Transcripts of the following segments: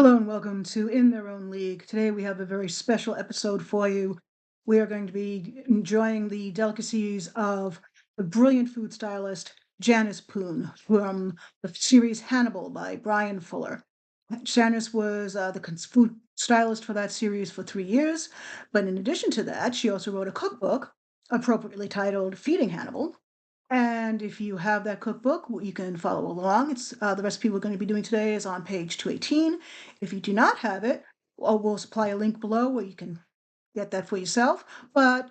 Hello and welcome to In Their Own League. Today we have a very special episode for you. We are going to be enjoying the delicacies of the brilliant food stylist Janice Poon from the series Hannibal by Brian Fuller. Janice was the food stylist for that series for 3 years, but in addition to that, she also wrote a cookbook appropriately titled Feeding Hannibal. And if you have that cookbook, you can follow along. It's the recipe we're going to be doing today is on page 218. If you do not have it, we'll supply a link below where you can get that for yourself. But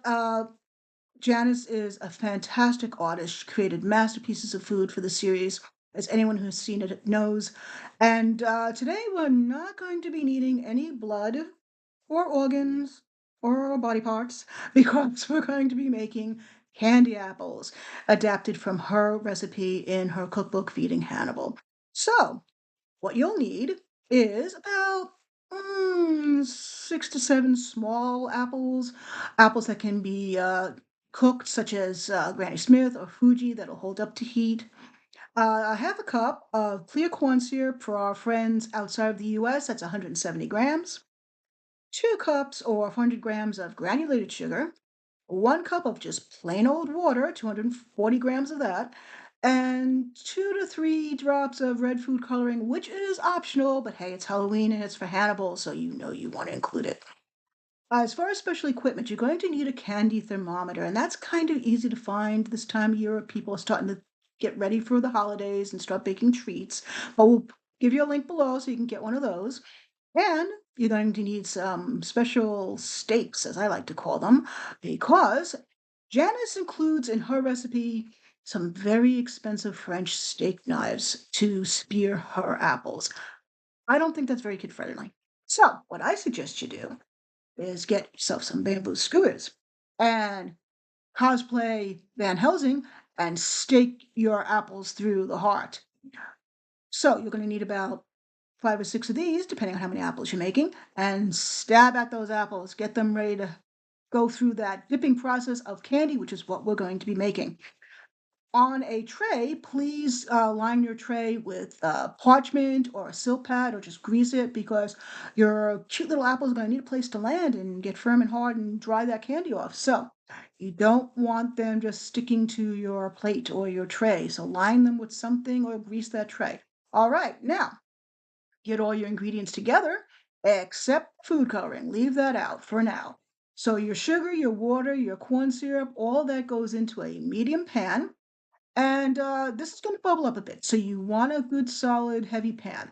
Janice is a fantastic artist. She created masterpieces of food for the series, as anyone who's seen it knows. And today we're not going to be needing any blood or organs or body parts because we're going to be making candy apples adapted from her recipe in her cookbook Feeding Hannibal. So, what you'll need is about 6 to 7 small apples, apples that can be cooked, such as Granny Smith or Fuji, that'll hold up to heat. A half a cup of clear corn syrup for our friends outside of the US, that's 170 grams. 2 cups or 100 grams of granulated sugar, 1 cup of just plain old water, 240 grams of that, and 2 to 3 drops of red food coloring, which is optional, but hey, it's Halloween and it's for Hannibal, so you know you want to include it. As far as special equipment, you're going to need a candy thermometer, and that's kind of easy to find this time of year. People are starting to get ready for the holidays and start baking treats, but we'll give you a link below so you can get one of those. And you're going to need some special steaks, as I like to call them, because Janice includes in her recipe some very expensive French steak knives to spear her apples. I don't think that's very kid friendly. So, what I suggest you do is get yourself some bamboo skewers and cosplay Van Helsing and stake your apples through the heart. So, you're going to need about 5 or 6 of these, depending on how many apples you're making, and stab at those apples. Get them ready to go through that dipping process of candy, which is what we're going to be making. On a tray, please line your tray with parchment or a silk pad or just grease it because your cute little apples are going to need a place to land and get firm and hard and dry that candy off. So you don't want them just sticking to your plate or your tray. So line them with something or grease that tray. All right, now get all your ingredients together except food coloring. Leave that out for now. So your sugar, your water, your corn syrup, all that goes into a medium pan. And this is going to bubble up a bit. So you want a good, solid, heavy pan.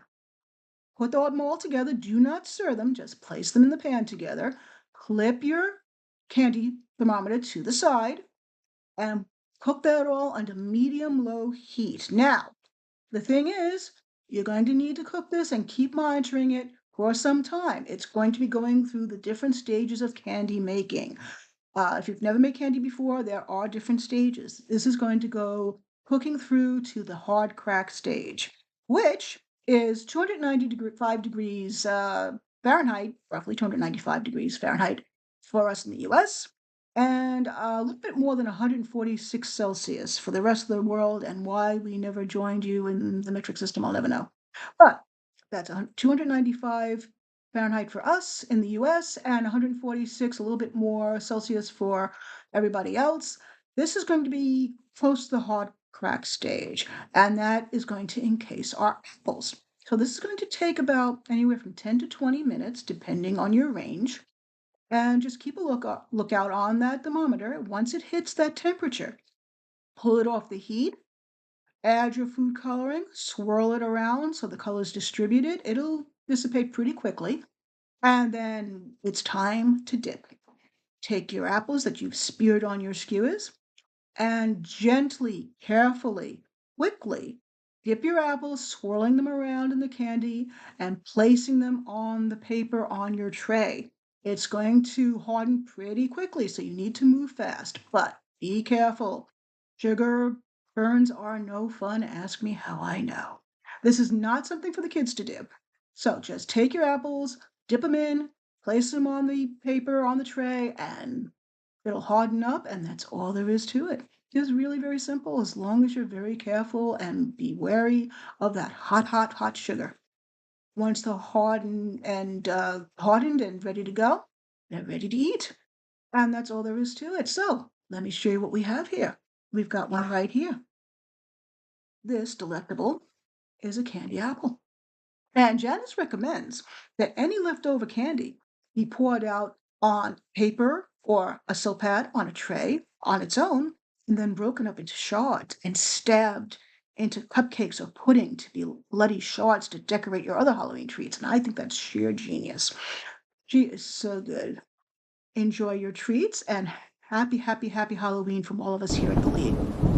Put them all together. Do not stir them. Just place them in the pan together. Clip your candy thermometer to the side and cook that all under medium-low heat. Now, the thing is, you're going to need to cook this and keep monitoring it for some time. It's going to be going through the different stages of candy making. If you've never made candy before, there are different stages. This is going to go cooking through to the hard crack stage, which is 295 degrees Fahrenheit, roughly 295 degrees Fahrenheit for us in the US, and a little bit more than 146 Celsius for the rest of the world. And why we never joined you in the metric system, I'll never know. But that's 295 Fahrenheit for us in the US and 146, a little bit more Celsius for everybody else. This is going to be close to the hard crack stage, and that is going to encase our apples. So this is going to take about anywhere from 10 to 20 minutes, depending on your range. And just keep a lookout on that thermometer. Once it hits that temperature, pull it off the heat, add your food coloring, swirl it around so the color's distributed. It'll dissipate pretty quickly. And then it's time to dip. Take your apples that you've speared on your skewers and gently, carefully, quickly dip your apples, swirling them around in the candy and placing them on the paper on your tray. It's going to harden pretty quickly, so you need to move fast, but be careful. Sugar burns are no fun. Ask me how I know. This is not something for the kids to do. So just take your apples, dip them in, place them on the paper on the tray, and it'll harden up, and that's all there is to it. It's really very simple as long as you're very careful and be wary of that hot, hot, hot sugar. Once they're hardened and ready to go, they're ready to eat. And that's all there is to it. So let me show you what we have here. We've got one right here. This delectable is a candy apple. And Janice recommends that any leftover candy be poured out on paper or a silk pad on a tray on its own, and then broken up into shards and stabbed into cupcakes or pudding to be bloody shards to decorate your other Halloween treats. And I think that's sheer genius. She is so good. Enjoy your treats and happy, happy, happy Halloween from all of us here at the League.